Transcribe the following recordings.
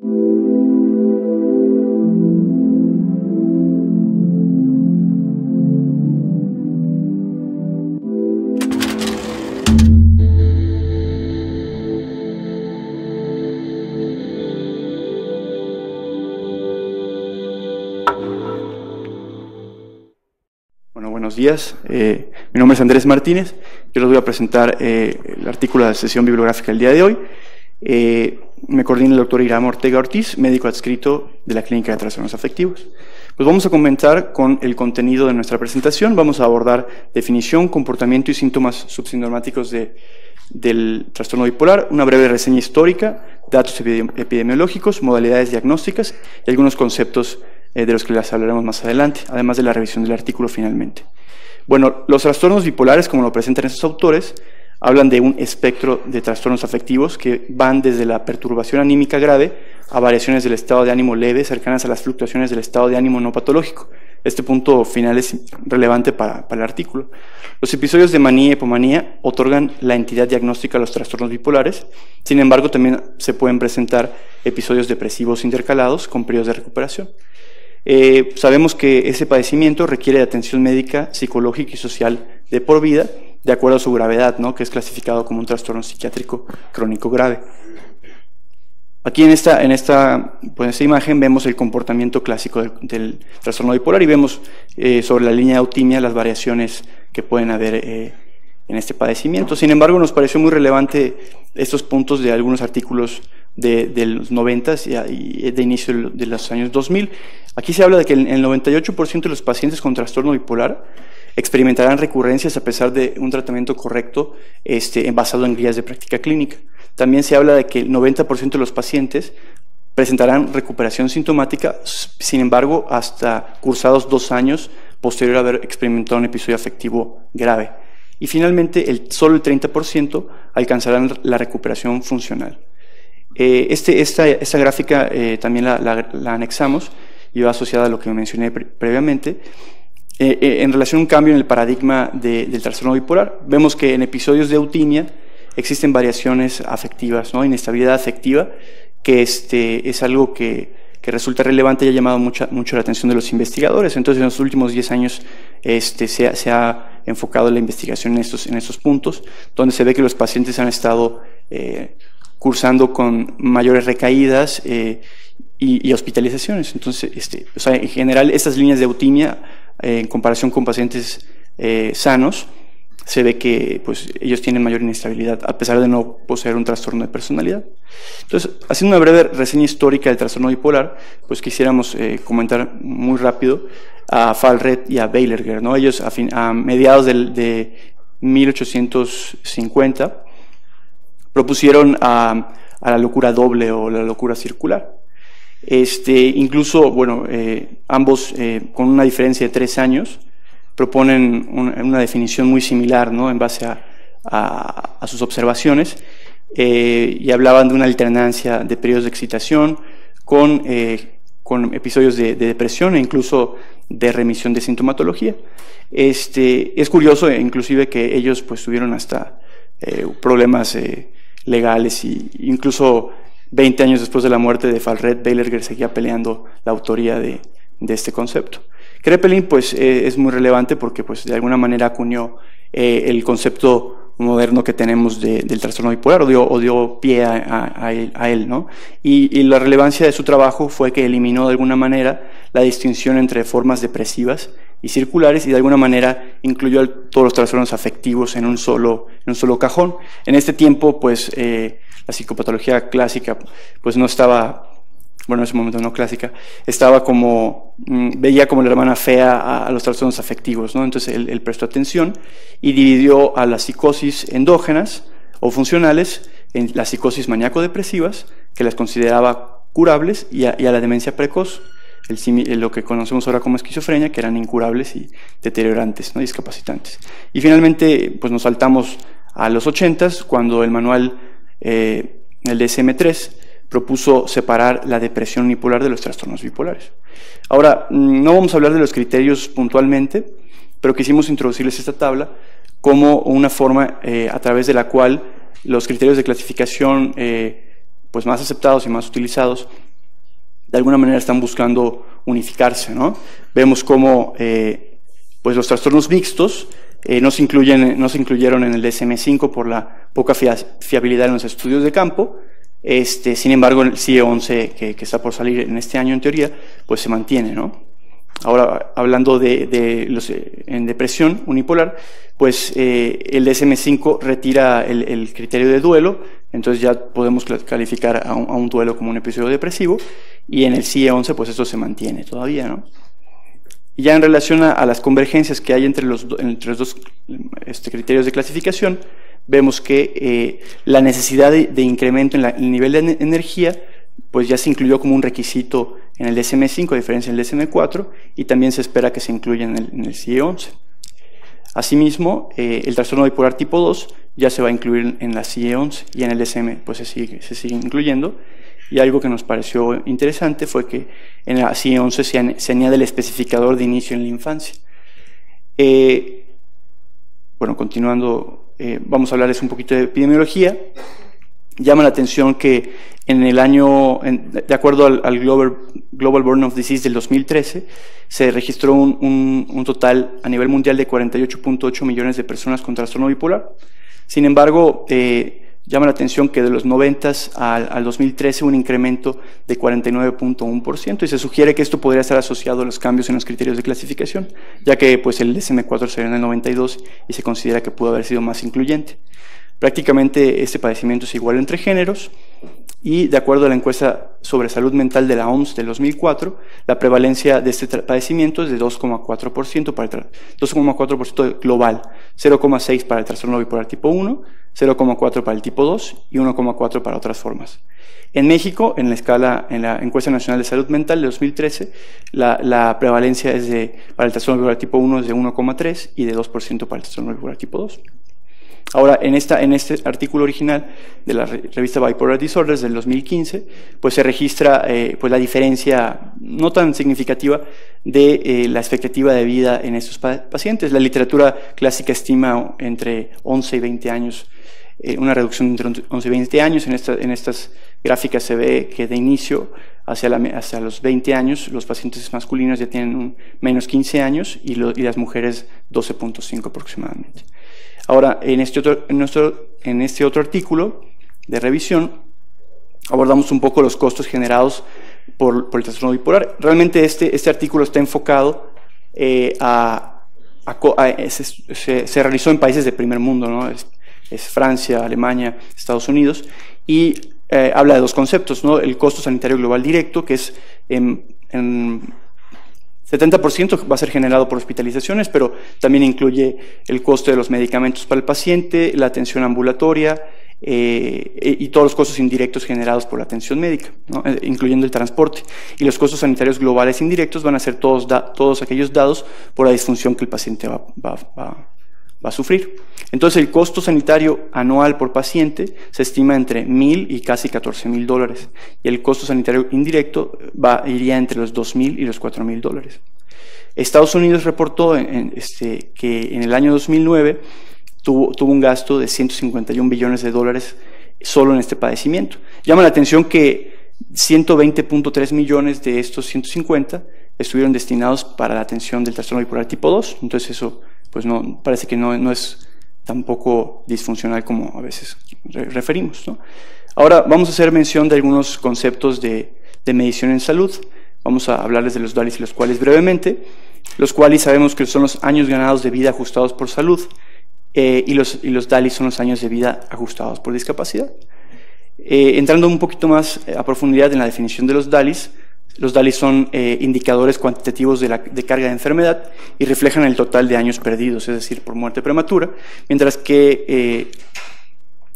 Bueno, buenos días. Mi nombre es Andrés Martínez. Yo les voy a presentar el artículo de la sesión bibliográfica del día de hoy. Me coordina el doctor Irán Ortega Ortiz, médico adscrito de la Clínica de Trastornos Afectivos. Pues vamos a comenzar con el contenido de nuestra presentación. Vamos a abordar definición, comportamiento y síntomas subsintomáticos del trastorno bipolar, una breve reseña histórica, datos epidemiológicos, modalidades diagnósticas y algunos conceptos de los que les hablaremos más adelante, además de la revisión del artículo finalmente. Bueno, los trastornos bipolares, como lo presentan estos autores, hablan de un espectro de trastornos afectivos que van desde la perturbación anímica grave a variaciones del estado de ánimo leve cercanas a las fluctuaciones del estado de ánimo no patológico. Este punto final es relevante para el artículo. Los episodios de manía y hipomanía otorgan la entidad diagnóstica a los trastornos bipolares. Sin embargo, también se pueden presentar episodios depresivos intercalados con periodos de recuperación. Sabemos que ese padecimiento requiere de atención médica, psicológica y social de por vida, de acuerdo a su gravedad, ¿no?, que es clasificado como un trastorno psiquiátrico crónico grave. Aquí en esta imagen vemos el comportamiento clásico del trastorno bipolar y vemos sobre la línea de eutimia las variaciones que pueden haber en este padecimiento. Sin embargo, nos pareció muy relevante estos puntos de algunos artículos de los 90 y de inicio de los años 2000. Aquí se habla de que el 98% de los pacientes con trastorno bipolar experimentarán recurrencias a pesar de un tratamiento correcto basado en guías de práctica clínica. También se habla de que el 90% de los pacientes presentarán recuperación sintomática, sin embargo, hasta cursados 2 años posterior a haber experimentado un episodio afectivo grave. Y finalmente, solo el 30% alcanzarán la recuperación funcional. Esta gráfica también la anexamos y va asociada a lo que mencioné previamente. En relación a un cambio en el paradigma del trastorno bipolar, vemos que en episodios de eutimia existen variaciones afectivas, ¿no?, inestabilidad afectiva, que es algo que resulta relevante y ha llamado mucho la atención de los investigadores. Entonces, en los últimos 10 años se ha enfocado la investigación en estos puntos, donde se ve que los pacientes han estado cursando con mayores recaídas y hospitalizaciones. Entonces, en general, estas líneas de eutimia, en comparación con pacientes sanos, se ve que pues, ellos tienen mayor inestabilidad, a pesar de no poseer un trastorno de personalidad. Entonces, haciendo una breve reseña histórica del trastorno bipolar, pues quisiéramos comentar muy rápido a Fallreth y a Beilerger, ¿no? Ellos a mediados de 1850 propusieron a la locura doble o la locura circular. Incluso, bueno, ambos con una diferencia de 3 años proponen una definición muy similar, ¿no?, en base a sus observaciones, y hablaban de una alternancia de periodos de excitación con episodios de depresión e incluso de remisión de sintomatología. Es curioso, inclusive, que ellos pues tuvieron hasta problemas legales, y incluso 20 años después de la muerte de Fallreth, Beilerger seguía peleando la autoría de este concepto. Kraepelin pues es muy relevante porque pues de alguna manera acuñó el concepto moderno que tenemos del trastorno bipolar, o dio pie a él, ¿no? Y la relevancia de su trabajo fue que eliminó de alguna manera la distinción entre formas depresivas y circulares, y de alguna manera incluyó todos los trastornos afectivos en un solo cajón. En este tiempo pues la psicopatología clásica pues no estaba, bueno, en ese momento no clásica, estaba veía como la hermana fea a los trastornos afectivos, ¿no? Entonces él prestó atención y dividió a las psicosis endógenas o funcionales en las psicosis maníaco-depresivas, que las consideraba curables, y a la demencia precoz, lo que conocemos ahora como esquizofrenia, que eran incurables y deteriorantes, ¿no?, discapacitantes. Y finalmente pues nos saltamos a los 80s, cuando el manual, el DSM-3, propuso separar la depresión unipolar de los trastornos bipolares. Ahora, no vamos a hablar de los criterios puntualmente, pero quisimos introducirles esta tabla como una forma a través de la cual los criterios de clasificación pues más aceptados y más utilizados de alguna manera están buscando unificarse, ¿no? Vemos cómo pues los trastornos mixtos no se incluyeron en el DSM-5 por la poca fiabilidad en los estudios de campo. Sin embargo, el CIE-11 que está por salir en este año, en teoría, pues se mantiene, ¿no? Ahora, hablando en depresión unipolar, pues el DSM-5 retira el criterio de duelo, entonces ya podemos calificar a un duelo como un episodio depresivo, y en el CIE-11 pues esto se mantiene todavía, ¿no? Y ya en relación a las convergencias que hay entre los dos criterios de clasificación, vemos que la necesidad de incremento en el nivel de energía pues ya se incluyó como un requisito en el DSM-5, a diferencia del DSM-4, y también se espera que se incluya en el CIE-11. Asimismo, el trastorno bipolar tipo 2 ya se va a incluir en la CIE-11, y en el DSM pues se sigue incluyendo. Y algo que nos pareció interesante fue que en la CIE-11 se añade el especificador de inicio en la infancia. Bueno, continuando, vamos a hablarles un poquito de epidemiología. Llama la atención que en el año, de acuerdo al Global Burden of Disease del 2013, se registró un total a nivel mundial de 48.8 millones de personas con trastorno bipolar. Sin embargo, llama la atención que de los 90 al 2013 hubo un incremento de 49.1%, y se sugiere que esto podría estar asociado a los cambios en los criterios de clasificación, ya que pues, el DSM-4 salió en el 92 y se considera que pudo haber sido más incluyente. Prácticamente este padecimiento es igual entre géneros, y de acuerdo a la encuesta sobre salud mental de la OMS del 2004, la prevalencia de este padecimiento es de 2,4% para el 2,4% global, 0,6% para el trastorno bipolar tipo 1, 0,4% para el tipo 2 y 1,4% para otras formas. En México, en la encuesta nacional de salud mental de 2013, la prevalencia para el trastorno bipolar tipo 1 es de 1,3% y de 2% para el trastorno bipolar tipo 2. Ahora, en este artículo original de la revista Bipolar Disorders del 2015, pues se registra pues la diferencia no tan significativa de la expectativa de vida en estos pacientes. La literatura clásica estima entre 11 y 20 años, una reducción entre 11 y 20 años. En estas gráficas se ve que de inicio hacia los 20 años los pacientes masculinos ya tienen menos 15 años y las mujeres 12.5 aproximadamente. Ahora, en este otro artículo de revisión, abordamos un poco los costos generados por el trastorno bipolar. Realmente este artículo está enfocado se realizó en países de primer mundo, ¿no? Es Francia, Alemania, Estados Unidos, y habla de dos conceptos, ¿no? El costo sanitario global directo, que es en 70% va a ser generado por hospitalizaciones, pero también incluye el costo de los medicamentos para el paciente, la atención ambulatoria y todos los costos indirectos generados por la atención médica, ¿no? Incluyendo el transporte. Y los costos sanitarios globales indirectos van a ser todos aquellos dados por la disfunción que el paciente va a sufrir. Entonces, el costo sanitario anual por paciente se estima entre $1,000 y casi $14,000, y el costo sanitario indirecto iría entre los $2,000 y los $4,000. Estados Unidos reportó que en el año 2009 tuvo un gasto de $151 billones solo en este padecimiento. Llama la atención que 120.3 millones de estos 150 estuvieron destinados para la atención del trastorno bipolar tipo 2, entonces eso pues parece que no es tampoco disfuncional como a veces referimos, ¿no? Ahora vamos a hacer mención de algunos conceptos de medición en salud. Vamos a hablarles de los DALYs y los QALYs brevemente. Los QALYs sabemos que son los años ganados de vida ajustados por salud, y los DALYs son los años de vida ajustados por discapacidad. Entrando un poquito más a profundidad en la definición de los DALYs son indicadores cuantitativos de carga de enfermedad y reflejan el total de años perdidos, es decir, por muerte prematura, mientras que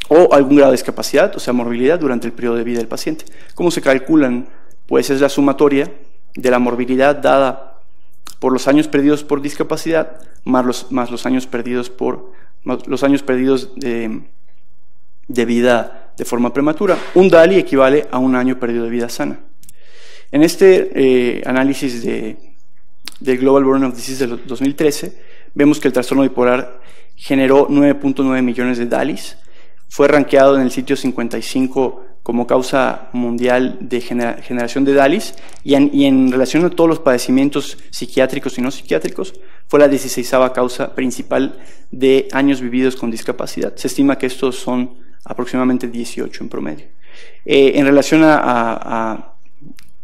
o algún grado de discapacidad, o sea, morbilidad durante el periodo de vida del paciente. ¿Cómo se calculan? Pues es la sumatoria de la morbilidad dada por los años perdidos por discapacidad más los años perdidos de vida de forma prematura. Un DALY equivale a un año perdido de vida sana. En este análisis del Global Burden of Disease del 2013, vemos que el trastorno bipolar generó 9.9 millones de DALYs, fue rankeado en el sitio 55 como causa mundial de generación de DALYs, y en relación a todos los padecimientos psiquiátricos y no psiquiátricos, fue la 16ª causa principal de años vividos con discapacidad. Se estima que estos son aproximadamente 18 en promedio. En relación a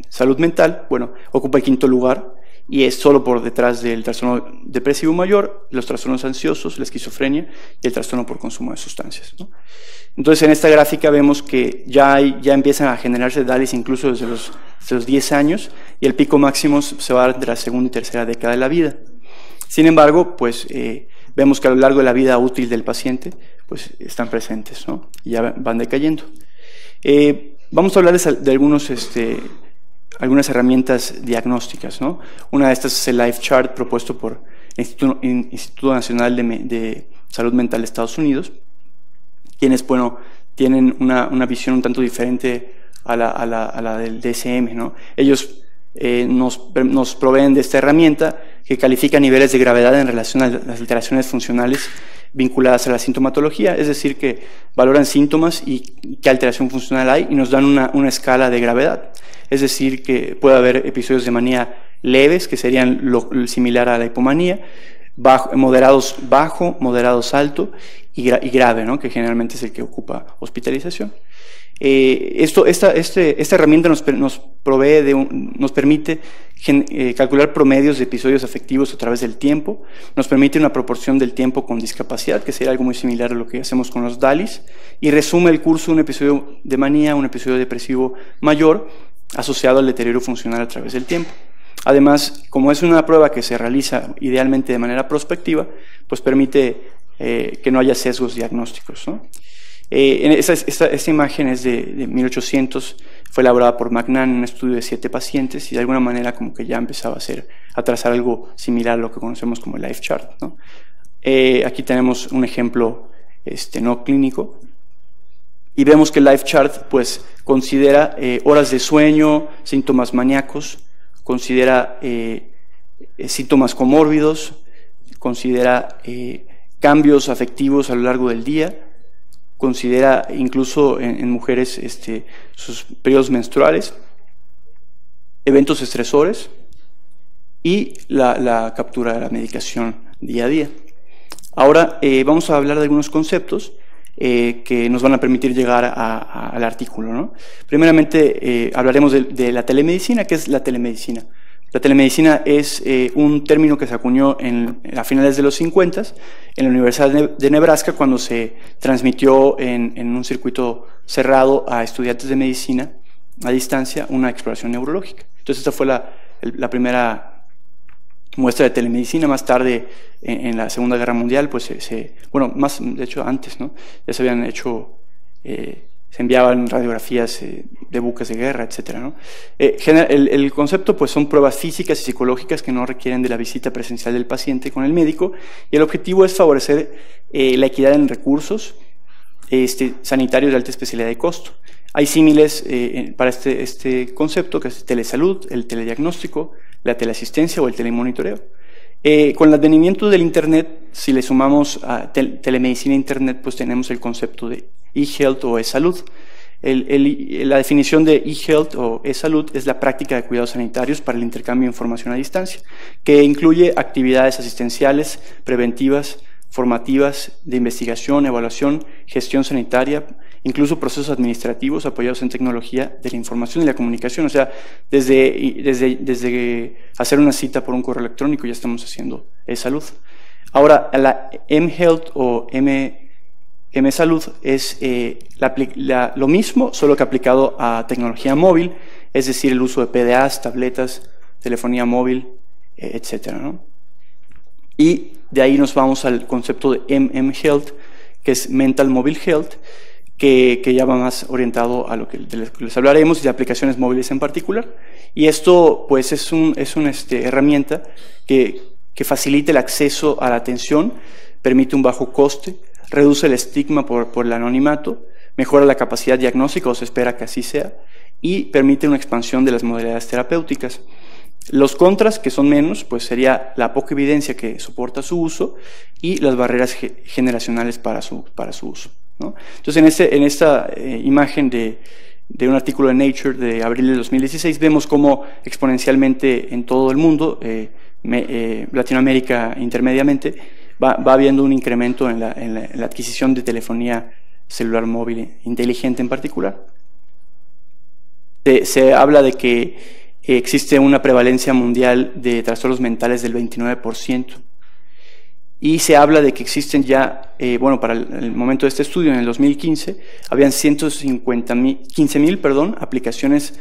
salud mental, bueno, ocupa el 5º lugar, y es solo por detrás del trastorno depresivo mayor, los trastornos ansiosos, la esquizofrenia y el trastorno por consumo de sustancias, ¿no? Entonces, en esta gráfica vemos que ya empiezan a generarse DALYs incluso desde los 10 años, y el pico máximo se va a dar entre la segunda y tercera década de la vida. Sin embargo, pues vemos que a lo largo de la vida útil del paciente, pues están presentes, ¿no? Y ya van decayendo. Vamos a hablar de algunas herramientas diagnósticas, ¿no? Una de estas es el Life Chart propuesto por el Instituto Nacional de Salud Mental de Estados Unidos, quienes, bueno, tienen una visión un tanto diferente a la del DSM, ¿no? Ellos nos proveen de esta herramienta que califica niveles de gravedad en relación a las alteraciones funcionales vinculadas a la sintomatología, es decir, que valoran síntomas y qué alteración funcional hay, y nos dan una escala de gravedad. Es decir, que puede haber episodios de manía leves, que serían lo similar a la hipomanía, moderados bajo, moderados alto y grave, ¿no? Que generalmente es el que ocupa hospitalización. Esta herramienta nos permite calcular promedios de episodios afectivos a través del tiempo, nos permite una proporción del tiempo con discapacidad, que sería algo muy similar a lo que hacemos con los DALYs, y resume el curso de un episodio de manía, un episodio depresivo mayor, asociado al deterioro funcional a través del tiempo. Además, como es una prueba que se realiza idealmente de manera prospectiva, pues permite que no haya sesgos diagnósticos, ¿no? Esta imagen es de 1800, fue elaborada por McNan en un estudio de 7 pacientes, y de alguna manera como que ya empezaba a trazar algo similar a lo que conocemos como el Life Chart, ¿no? Aquí tenemos un ejemplo no clínico, y vemos que el Life Chart pues considera horas de sueño, síntomas maníacos, considera síntomas comórbidos, considera cambios afectivos a lo largo del día, considera incluso en mujeres sus periodos menstruales, eventos estresores y la captura de la medicación día a día. Ahora vamos a hablar de algunos conceptos que nos van a permitir llegar al artículo, ¿no? Primeramente hablaremos de la telemedicina. ¿Qué es la telemedicina? La telemedicina es un término que se acuñó a finales de los 50 en la Universidad de Nebraska, cuando se transmitió en un circuito cerrado a estudiantes de medicina a distancia una exploración neurológica. Entonces esta fue la primera muestra de telemedicina. Más tarde, en la Segunda Guerra Mundial, pues bueno, más de hecho antes, ¿no? Ya se habían hecho, se enviaban radiografías de buques de guerra, etcétera, ¿no? El concepto pues son pruebas físicas y psicológicas que no requieren de la visita presencial del paciente con el médico, y el objetivo es favorecer la equidad en recursos sanitarios de alta especialidad y costo. Hay símiles para este concepto, que es telesalud, el telediagnóstico, la teleasistencia o el telemonitoreo. Con el advenimiento del Internet, si le sumamos a telemedicina e Internet, pues tenemos el concepto de e-health o e-salud. La definición de e-health o e-salud es la práctica de cuidados sanitarios para el intercambio de información a distancia, que incluye actividades asistenciales, preventivas, formativas, de investigación, evaluación, gestión sanitaria, incluso procesos administrativos apoyados en tecnología de la información y la comunicación. O sea, desde hacer una cita por un correo electrónico ya estamos haciendo e-salud. Ahora, la M-Health o M-Salud es lo mismo, solo que aplicado a tecnología móvil, es decir, el uso de PDAs, tabletas, telefonía móvil, etcétera, ¿no? Y de ahí nos vamos al concepto de MM-Health, que es Mental Mobile Health, que ya va más orientado a lo que les hablaremos, y de aplicaciones móviles en particular. Y esto pues es una herramienta que facilita el acceso a la atención, permite un bajo coste, reduce el estigma por el anonimato, mejora la capacidad diagnóstica, o se espera que así sea, y permite una expansión de las modalidades terapéuticas. Los contras, que son menos, pues sería la poca evidencia que soporta su uso y las barreras generacionales para su uso, ¿no? Entonces, en esta imagen de un artículo de Nature de abril de 2016, vemos cómo exponencialmente en todo el mundo, Latinoamérica intermediamente, va habiendo un incremento en la adquisición de telefonía celular móvil inteligente en particular. Se habla de que existe una prevalencia mundial de trastornos mentales del 29%. Y se habla de que existen ya, bueno, para el momento de este estudio, en el 2015, habían 15.000 aplicaciones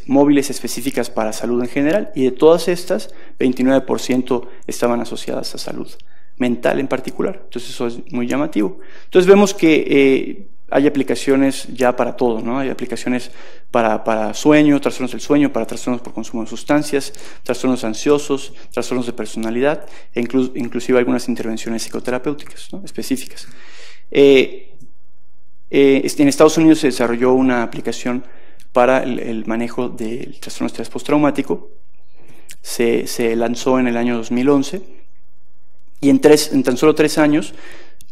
móviles específicas para salud en general, y de todas estas, 29% estaban asociadas a salud mental en particular. Entonces eso es muy llamativo. Entonces vemos que hay aplicaciones ya para todo, ¿no? Hay aplicaciones para sueño, trastornos del sueño, para trastornos por consumo de sustancias, trastornos ansiosos, trastornos de personalidad, e inclusive algunas intervenciones psicoterapéuticas, ¿no? Específicas. En Estados Unidos se desarrolló una aplicación para el manejo del trastorno de estrés postraumático. Se lanzó en el año 2011 y en tan solo 3 años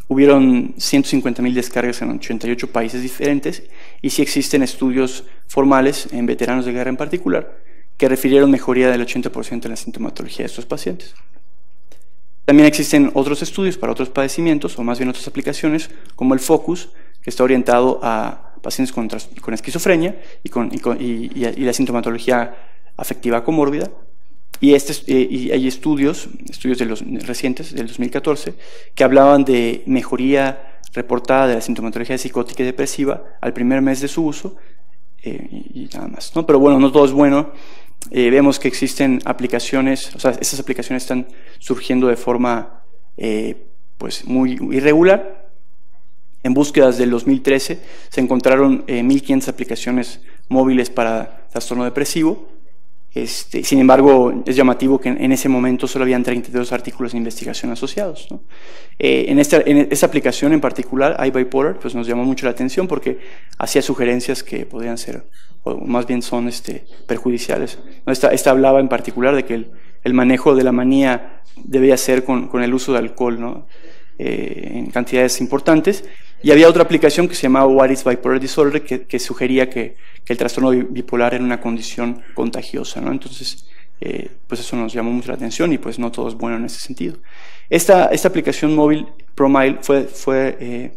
hubieron 150.000 descargas en 88 países diferentes, y sí existen estudios formales en veteranos de guerra en particular que refirieron mejoría del 80% en la sintomatología de estos pacientes. También existen otros estudios para otros padecimientos, o más bien otras aplicaciones, como el FOCUS, que está orientado a pacientes con esquizofrenia y la sintomatología afectiva comórbida. Y hay estudios de los recientes, del 2014, que hablaban de mejoría reportada de la sintomatología psicótica y depresiva al primer mes de su uso, y nada más, ¿no? Pero bueno, no todo es bueno. Vemos que existen aplicaciones, o sea, esas aplicaciones están surgiendo de forma pues muy irregular. En búsquedas del 2013 se encontraron 1.500 aplicaciones móviles para trastorno depresivo. Sin embargo, es llamativo que en ese momento solo habían 32 artículos de investigación asociados, ¿no? En esta aplicación en particular, iBipolar, pues nos llamó mucho la atención porque hacía sugerencias que podrían ser, o más bien son perjudiciales, ¿no? Esta hablaba en particular de que el manejo de la manía debía ser con el uso de alcohol, ¿no? En cantidades importantes. Y había otra aplicación que se llamaba What is Bipolar Disorder, que sugería que el trastorno bipolar era una condición contagiosa, ¿no? Entonces, pues eso nos llamó mucho la atención, y pues no todo es bueno en ese sentido. Esta aplicación móvil, ProMile, fue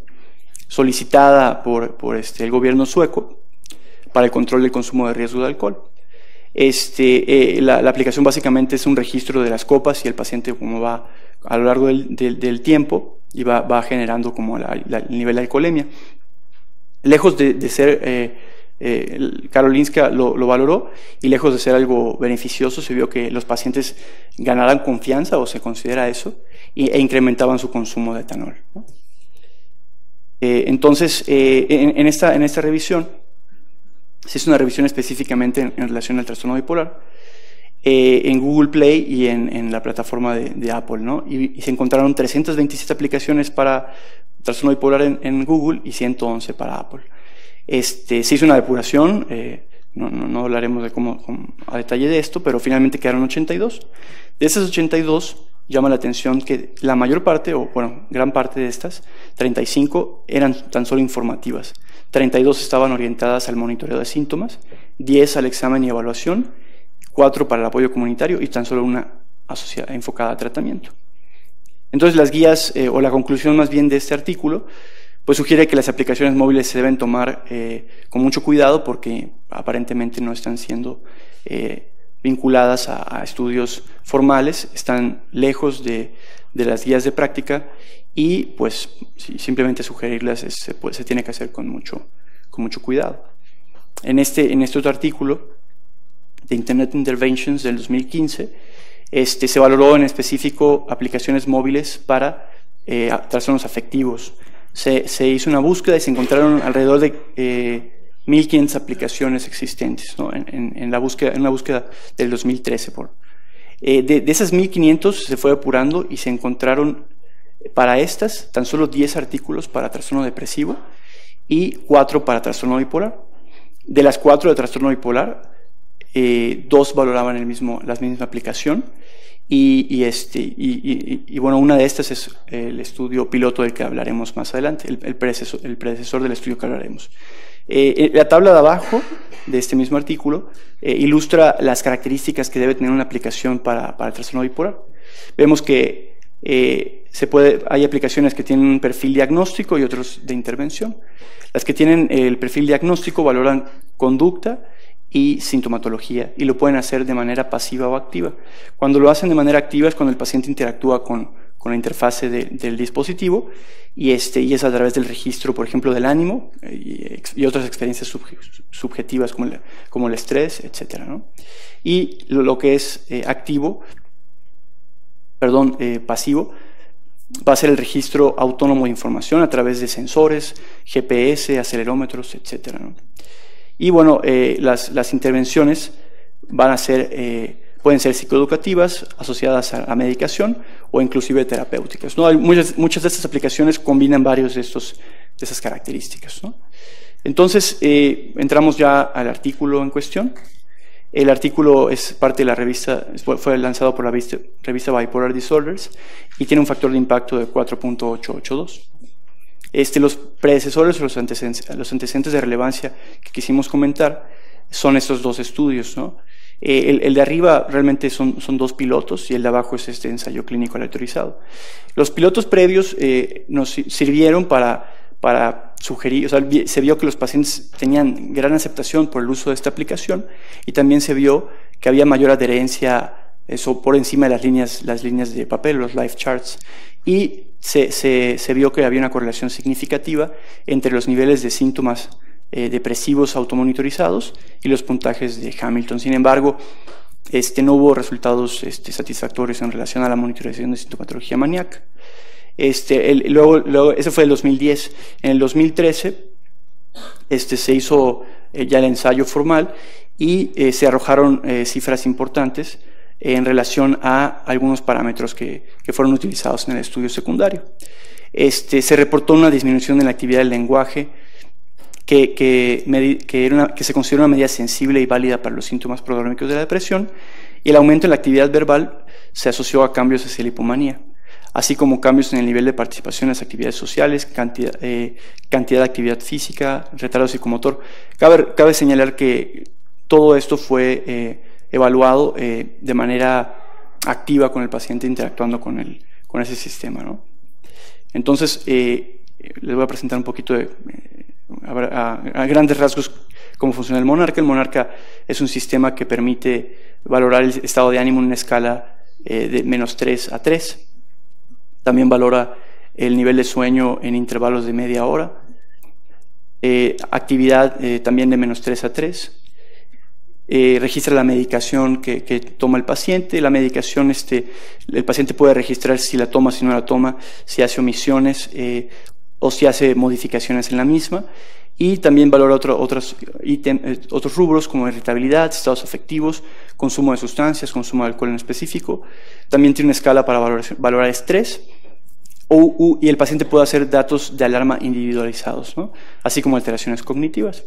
solicitada por el gobierno sueco para el control del consumo de riesgo de alcohol. La aplicación básicamente es un registro de las copas y el paciente cómo va a lo largo del tiempo, y va generando como el nivel de alcoholemia. Lejos de ser, Karolinska lo valoró, y lejos de ser algo beneficioso, se vio que los pacientes ganaran confianza, o se considera eso, e incrementaban su consumo de etanol, ¿no? Entonces, en esta revisión, se hizo una revisión específicamente en relación al trastorno bipolar, en Google Play y en la plataforma de Apple, ¿no? Y se encontraron 327 aplicaciones para trastorno bipolar en Google y 111 para Apple. Se hizo una depuración, no hablaremos a detalle de esto, pero finalmente quedaron 82. De esas 82, llama la atención que la mayor parte, o bueno, gran parte de estas, 35, eran tan solo informativas. 32 estaban orientadas al monitoreo de síntomas, 10 al examen y evaluación, 4 para el apoyo comunitario, y tan solo una enfocada a tratamiento. Entonces las guías, o la conclusión más bien de este artículo, pues sugiere que las aplicaciones móviles se deben tomar con mucho cuidado, porque aparentemente no están siendo vinculadas a estudios formales, están lejos de las guías de práctica, y pues simplemente sugerirlas se tiene que hacer con mucho cuidado. En este otro artículo de Internet Interventions del 2015, se valoró en específico aplicaciones móviles para trastornos afectivos. Se hizo una búsqueda y se encontraron alrededor de 1.500 aplicaciones existentes, ¿no? en una búsqueda del 2013. De esas 1.500 se fue depurando y se encontraron para estas tan solo 10 artículos para trastorno depresivo y 4 para trastorno bipolar. De las 4 de trastorno bipolar, 2 valoraban la misma aplicación. Y bueno, una de estas es el estudio piloto del que hablaremos más adelante, el predecesor del estudio que hablaremos. La tabla de abajo de este mismo artículo ilustra las características que debe tener una aplicación para el trastorno bipolar. Vemos que hay aplicaciones que tienen un perfil diagnóstico y otros de intervención. Las que tienen el perfil diagnóstico valoran conducta y sintomatología, y lo pueden hacer de manera pasiva o activa. Cuando lo hacen de manera activa es cuando el paciente interactúa con la interfase del dispositivo, y es a través del registro, por ejemplo, del ánimo y otras experiencias subjetivas como el estrés, etc., ¿no? Y lo que es pasivo, va a ser el registro autónomo de información a través de sensores, GPS, acelerómetros, etc., ¿no? Y bueno, las intervenciones pueden ser psicoeducativas, asociadas a la medicación o inclusive terapéuticas, ¿no? Muchas de estas aplicaciones combinan varios de esas características, ¿no? Entonces, entramos ya al artículo en cuestión. El artículo es parte de la revista, fue lanzado por la revista Bipolar Disorders y tiene un factor de impacto de 4.882. Los predecesores o los antecedentes de relevancia que quisimos comentar son estos 2 estudios, ¿no? El de arriba realmente son 2 pilotos y el de abajo es este ensayo clínico aleatorizado. Los pilotos previos nos sirvieron para sugerir, o sea, se vio que los pacientes tenían gran aceptación por el uso de esta aplicación, y también se vio que había mayor adherencia por encima de las líneas de papel, los life charts, y se vio que había una correlación significativa entre los niveles de síntomas depresivos automonitorizados y los puntajes de Hamilton. Sin embargo, no hubo resultados satisfactorios en relación a la monitorización de sintomatología maníaca. Ese fue el 2010. En el 2013 se hizo ya el ensayo formal y se arrojaron cifras importantes en relación a algunos parámetros que fueron utilizados en el estudio secundario. Se reportó una disminución en la actividad del lenguaje que se considera una medida sensible y válida para los síntomas prodrómicos de la depresión, y el aumento en la actividad verbal se asoció a cambios hacia la hipomanía, así como cambios en el nivel de participación en las actividades sociales, cantidad de actividad física, retardo psicomotor. Cabe señalar que todo esto fue evaluado de manera activa con el paciente, interactuando con ese sistema, ¿no? Entonces, les voy a presentar un poquito a grandes rasgos cómo funciona el Monarca. El Monarca es un sistema que permite valorar el estado de ánimo en una escala de -3 a 3. También valora el nivel de sueño en intervalos de media hora, actividad también de -3 a 3. Registra la medicación que toma el paciente. La medicación, el paciente puede registrar si la toma, si no la toma, si hace omisiones o si hace modificaciones en la misma. Y también valora otros rubros como irritabilidad, estados afectivos, consumo de sustancias, consumo de alcohol en específico. También tiene una escala para valorar estrés. Y el paciente puede hacer datos de alarma individualizados, ¿no? Así como alteraciones cognitivas.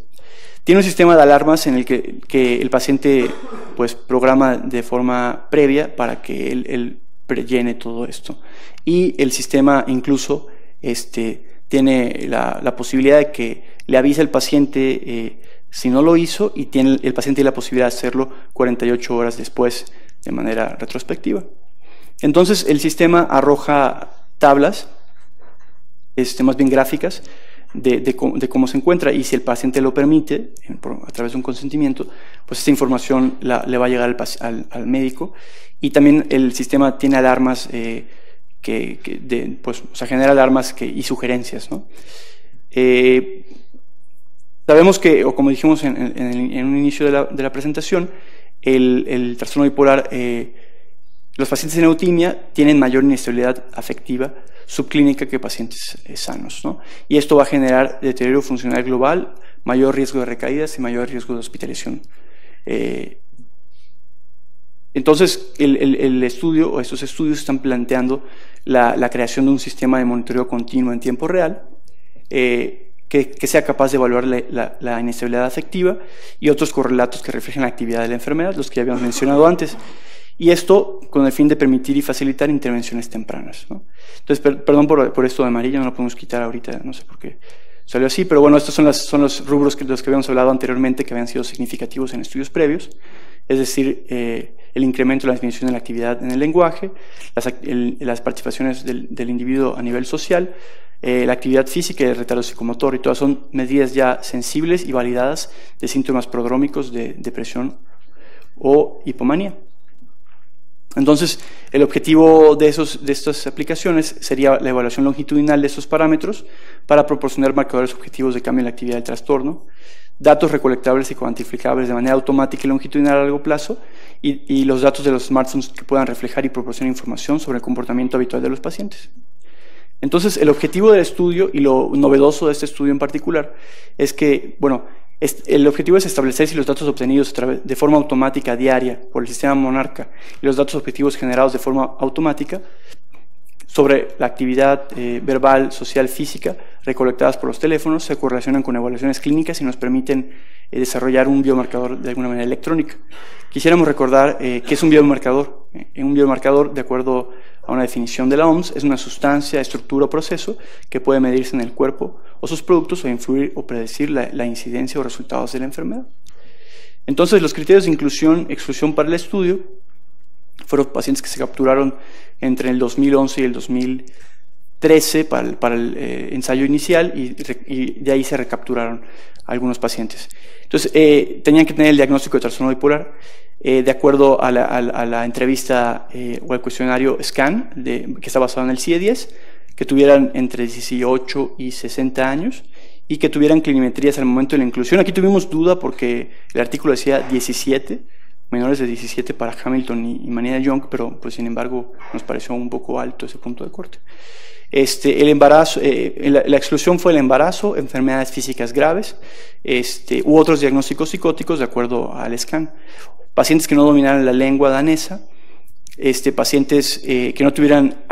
Tiene un sistema de alarmas en el que el paciente pues programa de forma previa para que él prellene todo esto. Y el sistema incluso tiene la posibilidad de que le avise al paciente si no lo hizo, y el paciente tiene la posibilidad de hacerlo 48 horas después de manera retrospectiva. Entonces el sistema arroja tablas, más bien gráficas, de cómo se encuentra, y si el paciente lo permite, a través de un consentimiento, pues esta información le va a llegar al médico. Y también el sistema tiene alarmas, genera alarmas y sugerencias, ¿no? Sabemos que, o como dijimos en un inicio de la presentación, el trastorno bipolar, los pacientes en eutimia tienen mayor inestabilidad afectiva subclínica que pacientes sanos, ¿no? Y esto va a generar deterioro funcional global, mayor riesgo de recaídas y mayor riesgo de hospitalización. Entonces, el estudio, o estos estudios, están planteando la creación de un sistema de monitoreo continuo en tiempo real, que sea capaz de evaluar la inestabilidad afectiva, y otros correlatos que reflejen la actividad de la enfermedad, los que ya habíamos mencionado antes. Y esto con el fin de permitir y facilitar intervenciones tempranas, ¿no? Entonces, perdón por esto de amarillo, no lo podemos quitar ahorita, no sé por qué salió así, pero bueno, estos son los rubros de los que habíamos hablado anteriormente, que habían sido significativos en estudios previos, es decir, el incremento de la disminución de la actividad en el lenguaje, las participaciones del individuo a nivel social, la actividad física y el retardo psicomotor, y todas son medidas ya sensibles y validadas de síntomas prodrómicos de depresión o hipomanía. Entonces, el objetivo de estas aplicaciones sería la evaluación longitudinal de estos parámetros para proporcionar marcadores objetivos de cambio en la actividad del trastorno, datos recolectables y cuantificables de manera automática y longitudinal a largo plazo, y los datos de los smartphones que puedan reflejar y proporcionar información sobre el comportamiento habitual de los pacientes. Entonces, el objetivo del estudio, y lo novedoso de este estudio en particular, es que, bueno, el objetivo es establecer si los datos obtenidos de forma automática diaria por el sistema Monarca y los datos objetivos generados de forma automática sobre la actividad verbal, social, física recolectadas por los teléfonos se correlacionan con evaluaciones clínicas y nos permiten desarrollar un biomarcador de alguna manera electrónica. Quisiéramos recordar qué es un biomarcador. Un biomarcador, de acuerdo a una definición de la OMS, es una sustancia, estructura o proceso que puede medirse en el cuerpo o sus productos o influir o predecir la incidencia o resultados de la enfermedad. Entonces, los criterios de inclusión y exclusión para el estudio fueron pacientes que se capturaron entre el 2011 y el 2013 para el ensayo inicial, y de ahí se recapturaron algunos pacientes. Entonces, tenían que tener el diagnóstico de trastorno bipolar de acuerdo a la entrevista o al cuestionario SCAN, que está basado en el CIE-10, que tuvieran entre 18 y 60 años y que tuvieran clinimetrías al momento de la inclusión. Aquí tuvimos duda porque el artículo decía 17, menores de 17 para Hamilton y Manía de Young, pero pues sin embargo nos pareció un poco alto ese punto de corte. El embarazo, la exclusión fue el embarazo, enfermedades físicas graves, u otros diagnósticos psicóticos de acuerdo al SCAN. Pacientes que no dominaran la lengua danesa, pacientes que no tuvieran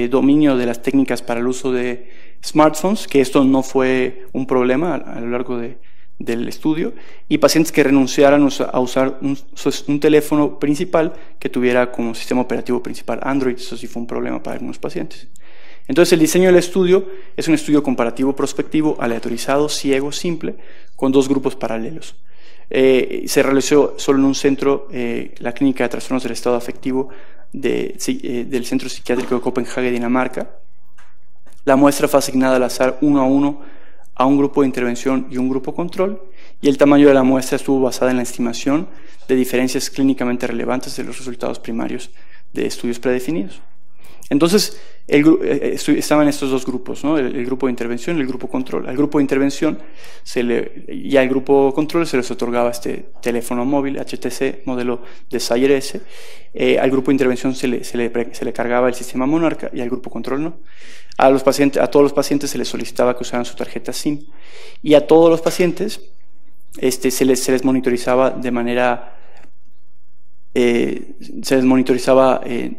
dominio de las técnicas para el uso de smartphones, que esto no fue un problema a lo largo del estudio, y pacientes que renunciaran a usar un teléfono principal que tuviera como sistema operativo principal Android. Eso sí fue un problema para algunos pacientes. Entonces, el diseño del estudio es un estudio comparativo prospectivo, aleatorizado, ciego, simple, con dos grupos paralelos. Se realizó solo en un centro, la Clínica de Trastornos del Estado Afectivo del Centro Psiquiátrico de Copenhague, Dinamarca. La muestra fue asignada al azar 1 a 1 a un grupo de intervención y un grupo control, y el tamaño de la muestra estuvo basada en la estimación de diferencias clínicamente relevantes de los resultados primarios de estudios predefinidos. Entonces, estaban estos dos grupos, ¿no? El grupo de intervención y el grupo control. Al grupo de intervención y al grupo control se les otorgaba este teléfono móvil HTC modelo Desire S. Al grupo de intervención se le cargaba el sistema Monarca, y al grupo control no. A todos los pacientes se les solicitaba que usaran su tarjeta SIM, y a todos los pacientes se les monitorizaba de manera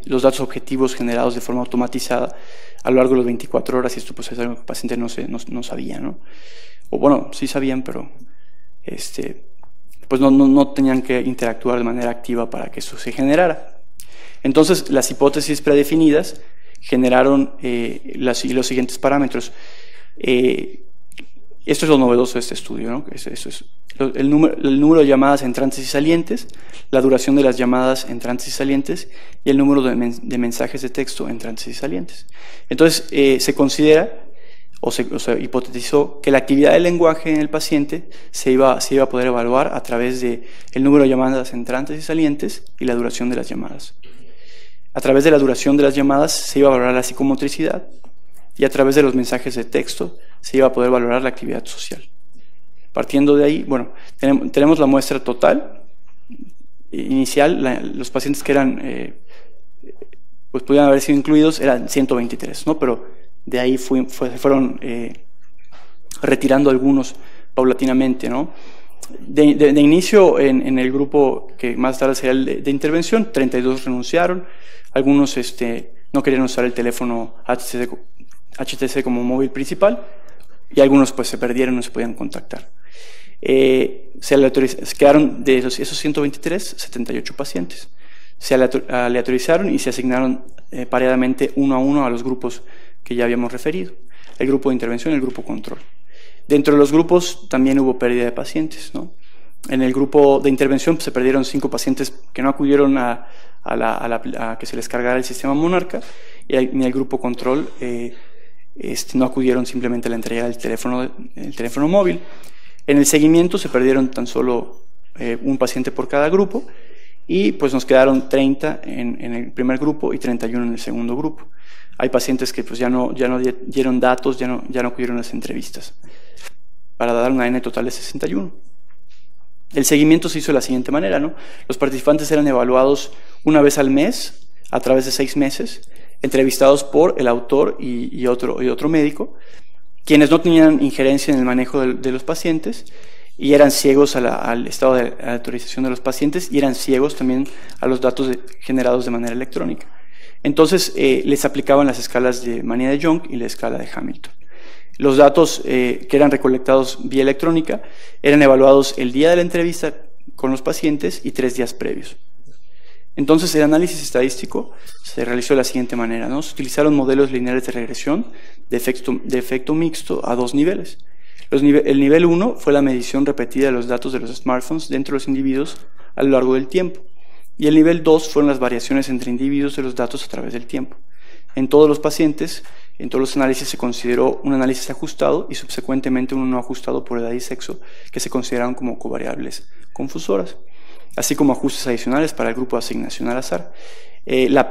los datos objetivos generados de forma automatizada a lo largo de las 24 horas, y esto pues es algo que el paciente no sabía, ¿no? O bueno, sí sabían, pero pues no tenían que interactuar de manera activa para que eso se generara. Entonces, las hipótesis predefinidas generaron los siguientes parámetros. Esto es lo novedoso de este estudio, ¿no? El número de llamadas entrantes y salientes, la duración de las llamadas entrantes y salientes, y el número de mensajes de texto entrantes y salientes. Entonces, se considera o se hipotetizó que la actividad del lenguaje en el paciente se iba a poder evaluar a través del número de llamadas entrantes y salientes y la duración de las llamadas. A través de la duración de las llamadas se iba a valorar la psicomotricidad, y a través de los mensajes de texto se iba a poder valorar la actividad social. Partiendo de ahí, bueno, tenemos la muestra total inicial. Los pacientes que eran, pues podían haber sido incluidos, eran 123, ¿no? Pero de ahí se fueron retirando algunos paulatinamente, ¿no? De inicio, en el grupo que más tarde sería el de intervención, 32 renunciaron, algunos no querían usar el teléfono HTC como móvil principal, y algunos pues se perdieron, no se podían contactar. Quedaron de esos 123, 78 pacientes. Se aleatorizaron y se asignaron pareadamente uno a uno a los grupos que ya habíamos referido, el grupo de intervención y el grupo control. Dentro de los grupos también hubo pérdida de pacientes, ¿no? En el grupo de intervención pues, se perdieron 5 pacientes que no acudieron a que se les cargara el sistema Monarca, y en el grupo control no acudieron simplemente a la entrega del teléfono móvil. En el seguimiento se perdieron tan solo un paciente por cada grupo, y pues nos quedaron 30 en el primer grupo y 31 en el segundo grupo. Hay pacientes que pues ya no dieron datos, ya no acudieron a las entrevistas, para dar una N total de 61. El seguimiento se hizo de la siguiente manera, ¿no? Los participantes eran evaluados una vez al mes, a través de 6 meses, entrevistados por el autor y otro médico, quienes no tenían injerencia en el manejo de los pacientes, y eran ciegos al estado de autorización de los pacientes, y eran ciegos también a los datos generados de manera electrónica. Entonces, les aplicaban las escalas de manía de Young y la escala de Hamilton. Los datos que eran recolectados vía electrónica eran evaluados el día de la entrevista con los pacientes y 3 días previos. Entonces, el análisis estadístico se realizó de la siguiente manera, ¿no? Se utilizaron modelos lineales de regresión de efecto mixto a 2 niveles. El nivel 1 fue la medición repetida de los datos de los smartphones dentro de los individuos a lo largo del tiempo. Y el nivel 2 fueron las variaciones entre individuos de los datos a través del tiempo. En todos los pacientes, en todos los análisis se consideró un análisis ajustado y subsecuentemente uno no ajustado por edad y sexo, que se consideraron como covariables confusoras, así como ajustes adicionales para el grupo de asignación al azar. La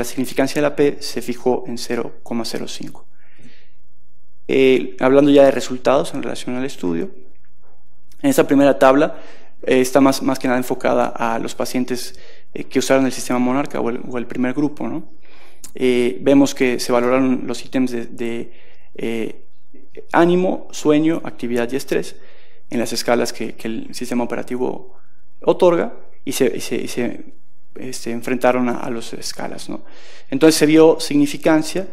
significancia de la P se fijó en 0,05. Hablando ya de resultados en relación al estudio, en esta primera tabla está más que nada enfocada a los pacientes que usaron el sistema Monarca o el primer grupo, ¿no? Vemos que se valoraron los ítems de ánimo, sueño, actividad y estrés en las escalas que el sistema operativo otorga, y se enfrentaron a las escalas, ¿no? Entonces se vio significancia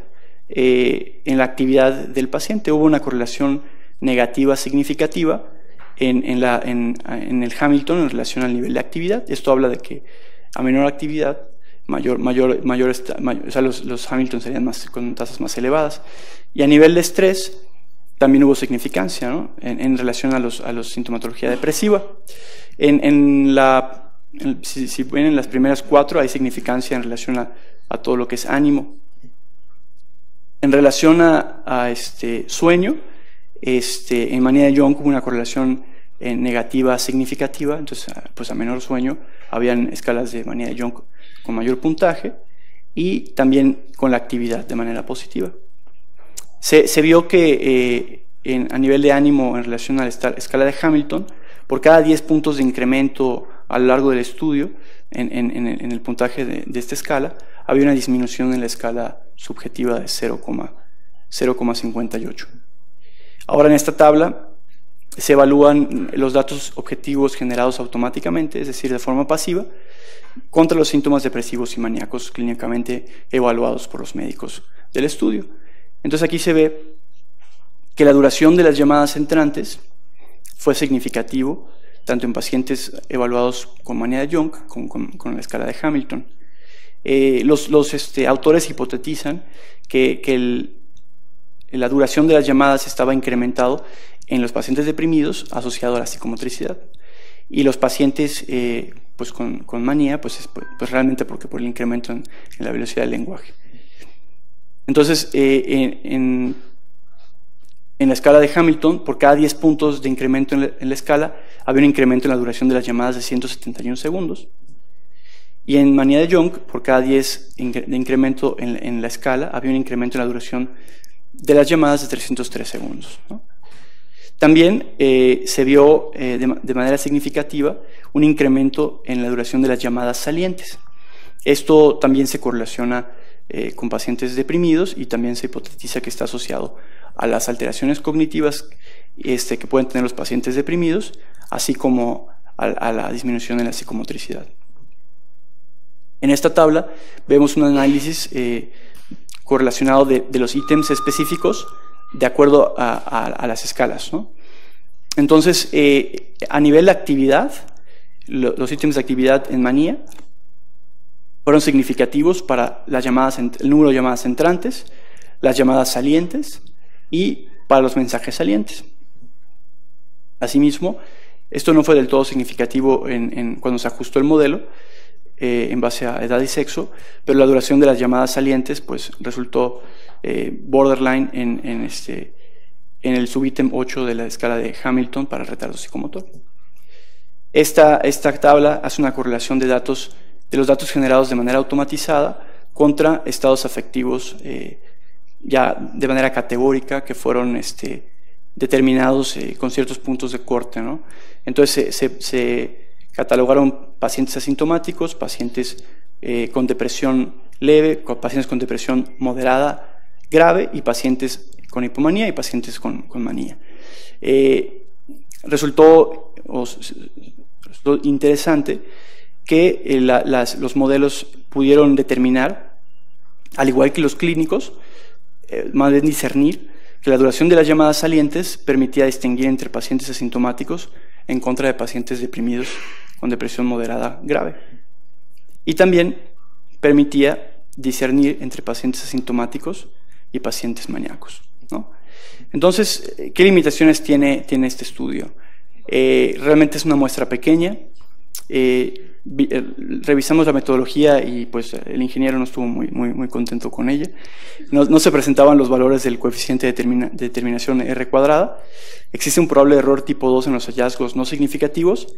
en la actividad del paciente. Hubo una correlación negativa significativa en el Hamilton en relación al nivel de actividad. Esto habla de que a menor actividad, o sea, los Hamilton serían con tasas más elevadas. Y a nivel de estrés también hubo significancia, ¿no? en relación a la sintomatología depresiva. Si ven en las primeras 4 hay significancia en relación a todo lo que es ánimo. En relación a sueño, en manía de Young hubo una correlación negativa significativa. Entonces pues a menor sueño habían escalas de manía de Young con mayor puntaje, y también con la actividad de manera positiva. Se vio que a nivel de ánimo en relación a la escala de Hamilton, por cada 10 puntos de incremento a lo largo del estudio en el puntaje de esta escala, había una disminución en la escala subjetiva de 0,58. Ahora, en esta tabla se evalúan los datos objetivos generados automáticamente, es decir, de forma pasiva, contra los síntomas depresivos y maníacos clínicamente evaluados por los médicos del estudio. Entonces aquí se ve que la duración de las llamadas entrantes fue significativo tanto en pacientes evaluados con manía de Young como con la escala de Hamilton. Los autores hipotetizan que la duración de las llamadas estaba incrementado en los pacientes deprimidos asociado a la psicomotricidad, y los pacientes pues con manía pues realmente por el incremento en la velocidad del lenguaje. Entonces en la escala de Hamilton, por cada 10 puntos de incremento en la escala, había un incremento en la duración de las llamadas de 171 segundos. Y en manía de Young, por cada 10 de incremento en la escala, había un incremento en la duración de las llamadas de 303 segundos, ¿no? También se vio de manera significativa un incremento en la duración de las llamadas salientes. Esto también se correlaciona con pacientes deprimidos, y también se hipotetiza que está asociado a las alteraciones cognitivas que pueden tener los pacientes deprimidos, así como a la disminución en la psicomotricidad. En esta tabla vemos un análisis correlacionado de los ítems específicos de acuerdo a las escalas, ¿no? Entonces, a nivel de actividad, los ítems de actividad en manía fueron significativos para las llamadas, el número de llamadas entrantes, las llamadas salientes y para los mensajes salientes. Asimismo, esto no fue del todo significativo cuando se ajustó el modelo en base a edad y sexo, pero la duración de las llamadas salientes pues, resultó borderline en el subítem 8 de la escala de Hamilton para el retardo psicomotor. Esta tabla hace una correlación de los datos generados de manera automatizada contra estados afectivos ya de manera categórica que fueron determinados con ciertos puntos de corte, ¿no? Entonces se catalogaron pacientes asintomáticos, pacientes con depresión leve, pacientes con depresión moderada, grave y pacientes con hipomanía y pacientes con manía. Resultó interesante que los modelos pudieron determinar, al igual que los clínicos, más bien discernir que la duración de las llamadas salientes permitía distinguir entre pacientes asintomáticos en contra de pacientes deprimidos con depresión moderada grave. Y también permitía discernir entre pacientes asintomáticos y pacientes maníacos, ¿no? Entonces, ¿qué limitaciones tiene este estudio? Realmente es una muestra pequeña. Revisamos la metodología y pues el ingeniero no estuvo muy contento con ella. No se presentaban los valores del coeficiente de determinación R cuadrada. Existe un probable error tipo 2 en los hallazgos no significativos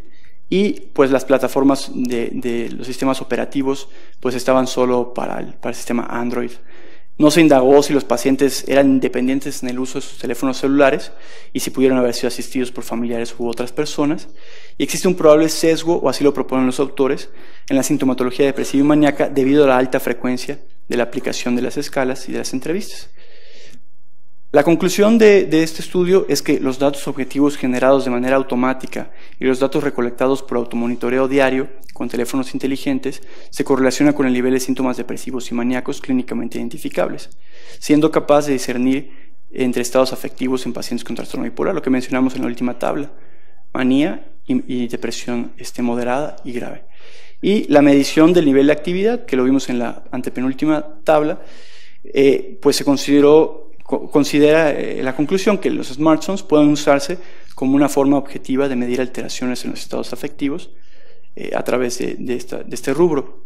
y pues las plataformas de los sistemas operativos pues estaban solo para el sistema Android. No se indagó si los pacientes eran independientes en el uso de sus teléfonos celulares y si pudieron haber sido asistidos por familiares u otras personas. Y existe un probable sesgo, o así lo proponen los autores, en la sintomatología depresiva y maníaca debido a la alta frecuencia de la aplicación de las escalas y de las entrevistas. La conclusión de este estudio es que los datos objetivos generados de manera automática y los datos recolectados por automonitoreo diario con teléfonos inteligentes se correlacionan con el nivel de síntomas depresivos y maníacos clínicamente identificables, siendo capaz de discernir entre estados afectivos en pacientes con trastorno bipolar, lo que mencionamos en la última tabla, manía y depresión moderada y grave. Y la medición del nivel de actividad, que lo vimos en la antepenúltima tabla, pues se considera la conclusión que los smartphones pueden usarse como una forma objetiva de medir alteraciones en los estados afectivos a través de este rubro.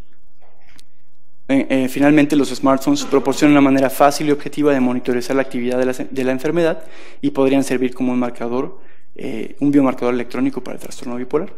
Finalmente, los smartphones proporcionan una manera fácil y objetiva de monitorizar la actividad de la enfermedad y podrían servir como un biomarcador electrónico para el trastorno bipolar.